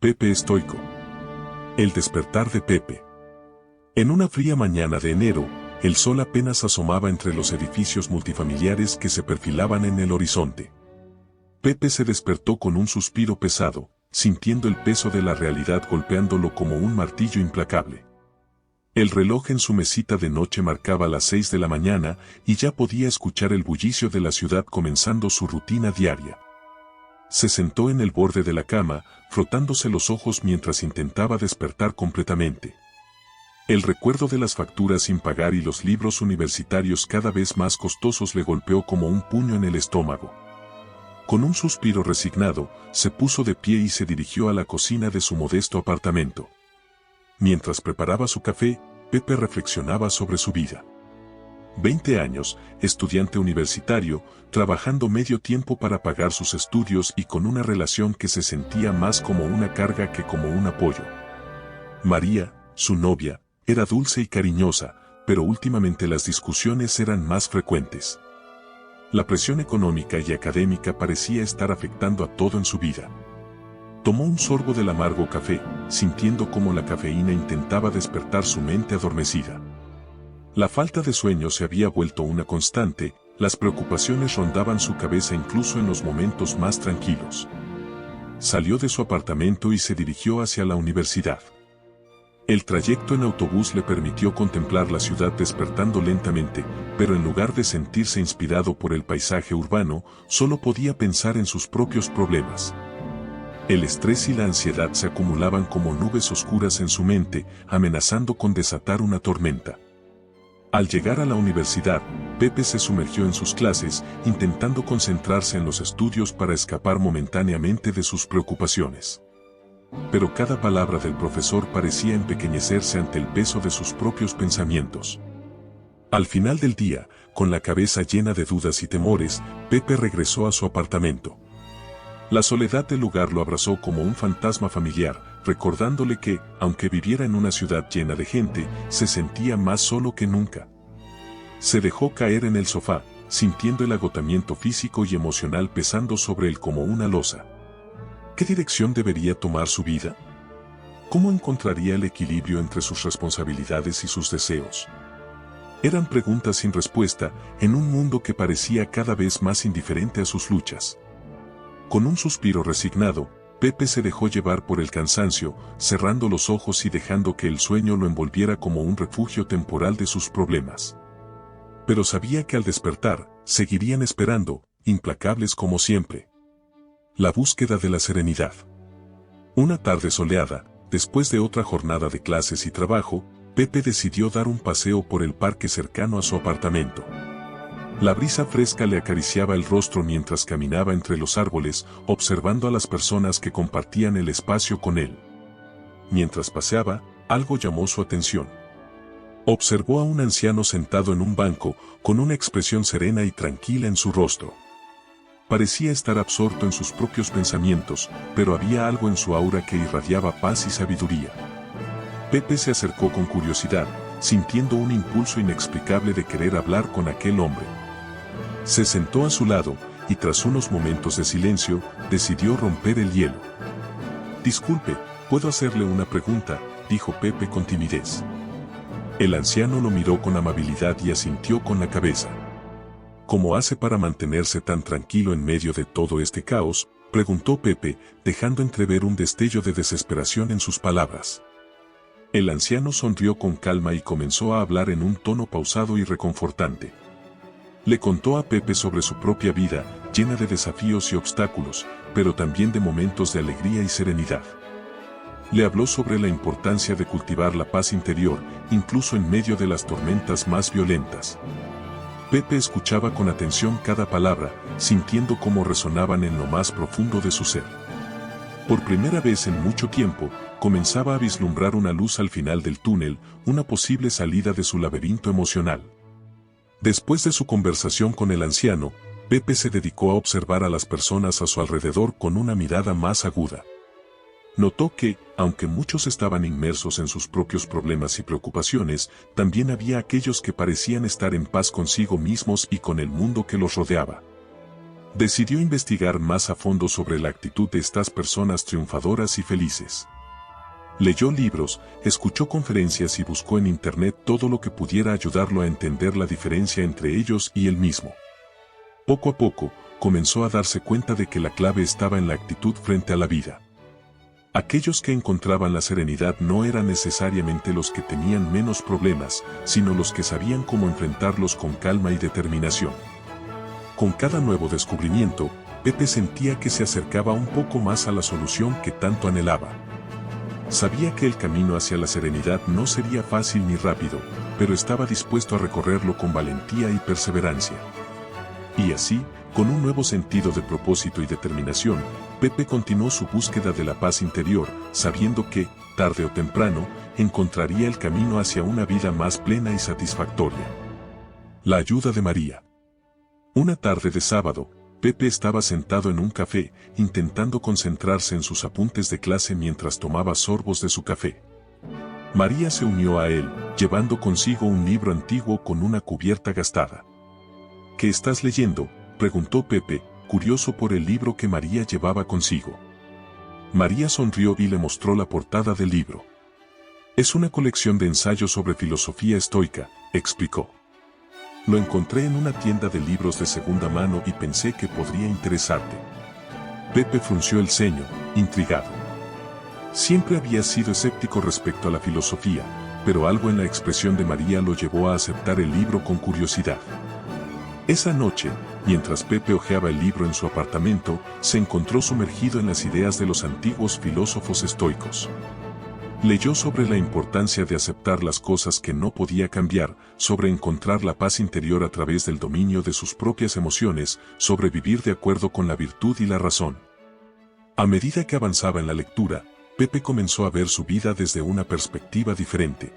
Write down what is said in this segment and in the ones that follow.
Pepe estoico. El despertar de Pepe. En una fría mañana de enero, el sol apenas asomaba entre los edificios multifamiliares que se perfilaban en el horizonte. Pepe se despertó con un suspiro pesado, sintiendo el peso de la realidad golpeándolo como un martillo implacable. El reloj en su mesita de noche marcaba las 6 de la mañana y ya podía escuchar el bullicio de la ciudad comenzando su rutina diaria. Se sentó en el borde de la cama, frotándose los ojos mientras intentaba despertar completamente. El recuerdo de las facturas sin pagar y los libros universitarios cada vez más costosos le golpeó como un puño en el estómago. Con un suspiro resignado, se puso de pie y se dirigió a la cocina de su modesto apartamento. Mientras preparaba su café, Pepe reflexionaba sobre su vida. 20 años, estudiante universitario, trabajando medio tiempo para pagar sus estudios y con una relación que se sentía más como una carga que como un apoyo. María, su novia, era dulce y cariñosa, pero últimamente las discusiones eran más frecuentes. La presión económica y académica parecía estar afectando a todo en su vida. Tomó un sorbo del amargo café, sintiendo cómo la cafeína intentaba despertar su mente adormecida. La falta de sueño se había vuelto una constante, las preocupaciones rondaban su cabeza incluso en los momentos más tranquilos. Salió de su apartamento y se dirigió hacia la universidad. El trayecto en autobús le permitió contemplar la ciudad despertando lentamente, pero en lugar de sentirse inspirado por el paisaje urbano, solo podía pensar en sus propios problemas. El estrés y la ansiedad se acumulaban como nubes oscuras en su mente, amenazando con desatar una tormenta. Al llegar a la universidad, Pepe se sumergió en sus clases, intentando concentrarse en los estudios para escapar momentáneamente de sus preocupaciones. Pero cada palabra del profesor parecía empequeñecerse ante el peso de sus propios pensamientos. Al final del día, con la cabeza llena de dudas y temores, Pepe regresó a su apartamento. La soledad del lugar lo abrazó como un fantasma familiar, recordándole que, aunque viviera en una ciudad llena de gente, se sentía más solo que nunca. Se dejó caer en el sofá, sintiendo el agotamiento físico y emocional pesando sobre él como una losa. ¿Qué dirección debería tomar su vida? ¿Cómo encontraría el equilibrio entre sus responsabilidades y sus deseos? Eran preguntas sin respuesta, en un mundo que parecía cada vez más indiferente a sus luchas. Con un suspiro resignado, Pepe se dejó llevar por el cansancio, cerrando los ojos y dejando que el sueño lo envolviera como un refugio temporal de sus problemas. Pero sabía que al despertar, seguirían esperando, implacables como siempre. La búsqueda de la serenidad. Una tarde soleada, después de otra jornada de clases y trabajo, Pepe decidió dar un paseo por el parque cercano a su apartamento. La brisa fresca le acariciaba el rostro mientras caminaba entre los árboles, observando a las personas que compartían el espacio con él. Mientras paseaba, algo llamó su atención. Observó a un anciano sentado en un banco, con una expresión serena y tranquila en su rostro. Parecía estar absorto en sus propios pensamientos, pero había algo en su aura que irradiaba paz y sabiduría. Pepe se acercó con curiosidad, sintiendo un impulso inexplicable de querer hablar con aquel hombre. Se sentó a su lado, y tras unos momentos de silencio, decidió romper el hielo. «Disculpe, ¿puedo hacerle una pregunta?», dijo Pepe con timidez. El anciano lo miró con amabilidad y asintió con la cabeza. «¿Cómo hace para mantenerse tan tranquilo en medio de todo este caos?», preguntó Pepe, dejando entrever un destello de desesperación en sus palabras. El anciano sonrió con calma y comenzó a hablar en un tono pausado y reconfortante. Le contó a Pepe sobre su propia vida, llena de desafíos y obstáculos, pero también de momentos de alegría y serenidad. Le habló sobre la importancia de cultivar la paz interior, incluso en medio de las tormentas más violentas. Pepe escuchaba con atención cada palabra, sintiendo cómo resonaban en lo más profundo de su ser. Por primera vez en mucho tiempo, comenzaba a vislumbrar una luz al final del túnel, una posible salida de su laberinto emocional. Después de su conversación con el anciano, Pepe se dedicó a observar a las personas a su alrededor con una mirada más aguda. Notó que, aunque muchos estaban inmersos en sus propios problemas y preocupaciones, también había aquellos que parecían estar en paz consigo mismos y con el mundo que los rodeaba. Decidió investigar más a fondo sobre la actitud de estas personas triunfadoras y felices. Leyó libros, escuchó conferencias y buscó en Internet todo lo que pudiera ayudarlo a entender la diferencia entre ellos y él mismo. Poco a poco, comenzó a darse cuenta de que la clave estaba en la actitud frente a la vida. Aquellos que encontraban la serenidad no eran necesariamente los que tenían menos problemas, sino los que sabían cómo enfrentarlos con calma y determinación. Con cada nuevo descubrimiento, Pepe sentía que se acercaba un poco más a la solución que tanto anhelaba. Sabía que el camino hacia la serenidad no sería fácil ni rápido, pero estaba dispuesto a recorrerlo con valentía y perseverancia. Y así, con un nuevo sentido de propósito y determinación, Pepe continuó su búsqueda de la paz interior, sabiendo que, tarde o temprano, encontraría el camino hacia una vida más plena y satisfactoria. La ayuda de María. Una tarde de sábado, Pepe estaba sentado en un café, intentando concentrarse en sus apuntes de clase mientras tomaba sorbos de su café. María se unió a él, llevando consigo un libro antiguo con una cubierta gastada. ¿Qué estás leyendo?, preguntó Pepe, curioso por el libro que María llevaba consigo. María sonrió y le mostró la portada del libro. Es una colección de ensayos sobre filosofía estoica, explicó. Lo encontré en una tienda de libros de segunda mano y pensé que podría interesarte. Pepe frunció el ceño, intrigado. Siempre había sido escéptico respecto a la filosofía, pero algo en la expresión de María lo llevó a aceptar el libro con curiosidad. Esa noche, mientras Pepe hojeaba el libro en su apartamento, se encontró sumergido en las ideas de los antiguos filósofos estoicos. Leyó sobre la importancia de aceptar las cosas que no podía cambiar, sobre encontrar la paz interior a través del dominio de sus propias emociones, sobre vivir de acuerdo con la virtud y la razón. A medida que avanzaba en la lectura, Pepe comenzó a ver su vida desde una perspectiva diferente.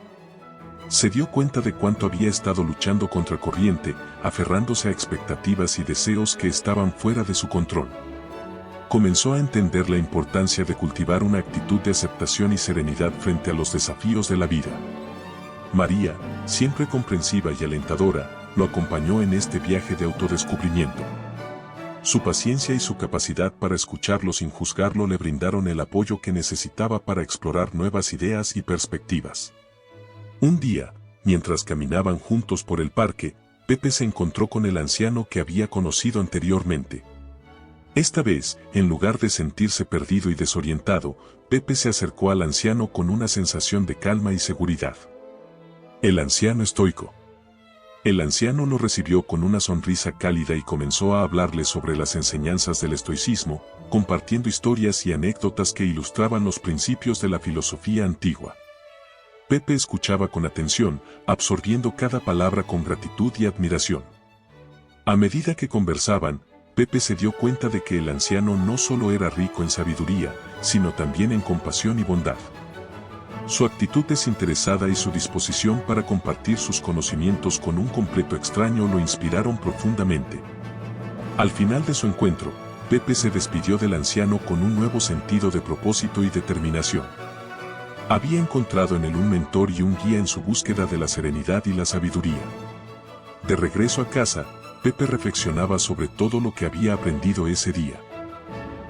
Se dio cuenta de cuánto había estado luchando contra corriente, aferrándose a expectativas y deseos que estaban fuera de su control. Comenzó a entender la importancia de cultivar una actitud de aceptación y serenidad frente a los desafíos de la vida. María, siempre comprensiva y alentadora, lo acompañó en este viaje de autodescubrimiento. Su paciencia y su capacidad para escucharlo sin juzgarlo le brindaron el apoyo que necesitaba para explorar nuevas ideas y perspectivas. Un día, mientras caminaban juntos por el parque, Pepe se encontró con el anciano que había conocido anteriormente. Esta vez, en lugar de sentirse perdido y desorientado, Pepe se acercó al anciano con una sensación de calma y seguridad. El anciano estoico. El anciano lo recibió con una sonrisa cálida y comenzó a hablarle sobre las enseñanzas del estoicismo, compartiendo historias y anécdotas que ilustraban los principios de la filosofía antigua. Pepe escuchaba con atención, absorbiendo cada palabra con gratitud y admiración. A medida que conversaban, Pepe se dio cuenta de que el anciano no solo era rico en sabiduría, sino también en compasión y bondad. Su actitud desinteresada y su disposición para compartir sus conocimientos con un completo extraño lo inspiraron profundamente. Al final de su encuentro, Pepe se despidió del anciano con un nuevo sentido de propósito y determinación. Había encontrado en él un mentor y un guía en su búsqueda de la serenidad y la sabiduría. De regreso a casa, Pepe reflexionaba sobre todo lo que había aprendido ese día.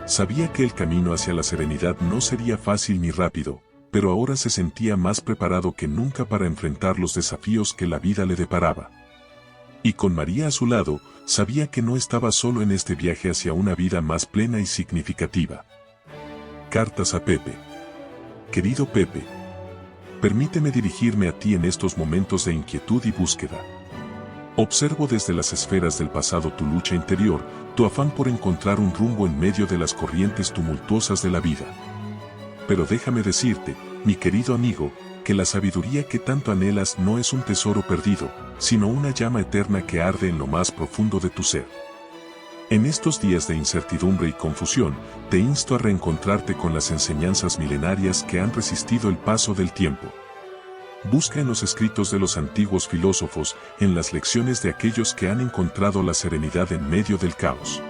Sabía que el camino hacia la serenidad no sería fácil ni rápido, pero ahora se sentía más preparado que nunca para enfrentar los desafíos que la vida le deparaba. Y con María a su lado, sabía que no estaba solo en este viaje hacia una vida más plena y significativa. Cartas a Pepe. Querido Pepe, permíteme dirigirme a ti en estos momentos de inquietud y búsqueda. Observo desde las esferas del pasado tu lucha interior, tu afán por encontrar un rumbo en medio de las corrientes tumultuosas de la vida. Pero déjame decirte, mi querido amigo, que la sabiduría que tanto anhelas no es un tesoro perdido, sino una llama eterna que arde en lo más profundo de tu ser. En estos días de incertidumbre y confusión, te insto a reencontrarte con las enseñanzas milenarias que han resistido el paso del tiempo. Busca en los escritos de los antiguos filósofos, en las lecciones de aquellos que han encontrado la serenidad en medio del caos.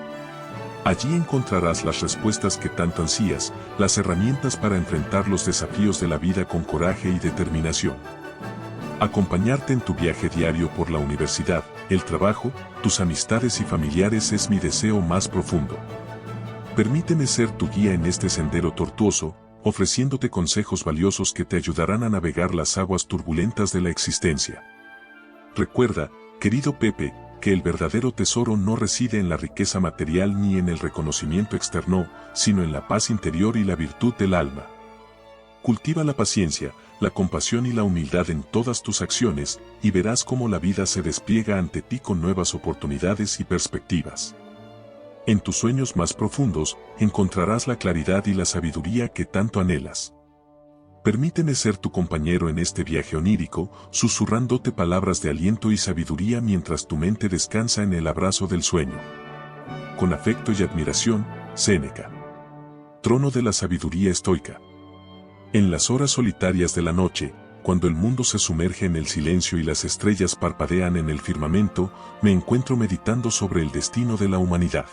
Allí encontrarás las respuestas que tanto ansías, las herramientas para enfrentar los desafíos de la vida con coraje y determinación. Acompañarte en tu viaje diario por la universidad, el trabajo, tus amistades y familiares es mi deseo más profundo. Permíteme ser tu guía en este sendero tortuoso, ofreciéndote consejos valiosos que te ayudarán a navegar las aguas turbulentas de la existencia. Recuerda, querido Pepe, que el verdadero tesoro no reside en la riqueza material ni en el reconocimiento externo, sino en la paz interior y la virtud del alma. Cultiva la paciencia, la compasión y la humildad en todas tus acciones, y verás cómo la vida se despliega ante ti con nuevas oportunidades y perspectivas. En tus sueños más profundos, encontrarás la claridad y la sabiduría que tanto anhelas. Permíteme ser tu compañero en este viaje onírico, susurrándote palabras de aliento y sabiduría mientras tu mente descansa en el abrazo del sueño. Con afecto y admiración, Séneca. Trono de la sabiduría estoica. En las horas solitarias de la noche, cuando el mundo se sumerge en el silencio y las estrellas parpadean en el firmamento, me encuentro meditando sobre el destino de la humanidad.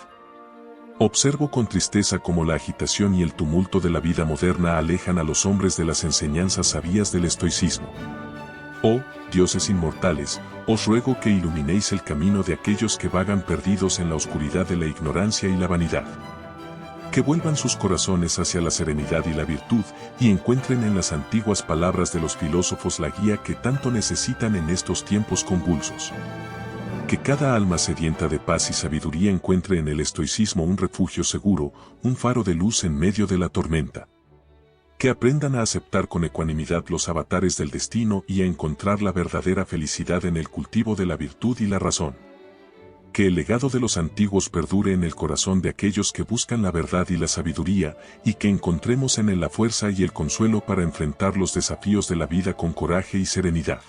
Observo con tristeza cómo la agitación y el tumulto de la vida moderna alejan a los hombres de las enseñanzas sabias del estoicismo. Oh, dioses inmortales, os ruego que iluminéis el camino de aquellos que vagan perdidos en la oscuridad de la ignorancia y la vanidad. Que vuelvan sus corazones hacia la serenidad y la virtud, y encuentren en las antiguas palabras de los filósofos la guía que tanto necesitan en estos tiempos convulsos. Que cada alma sedienta de paz y sabiduría encuentre en el estoicismo un refugio seguro, un faro de luz en medio de la tormenta. Que aprendan a aceptar con ecuanimidad los avatares del destino y a encontrar la verdadera felicidad en el cultivo de la virtud y la razón. Que el legado de los antiguos perdure en el corazón de aquellos que buscan la verdad y la sabiduría, y que encontremos en él la fuerza y el consuelo para enfrentar los desafíos de la vida con coraje y serenidad.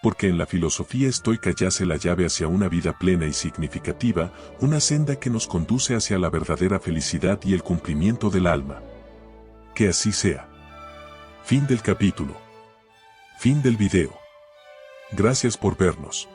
Porque en la filosofía estoica yace la llave hacia una vida plena y significativa, una senda que nos conduce hacia la verdadera felicidad y el cumplimiento del alma. Que así sea. Fin del capítulo. Fin del video. Gracias por vernos.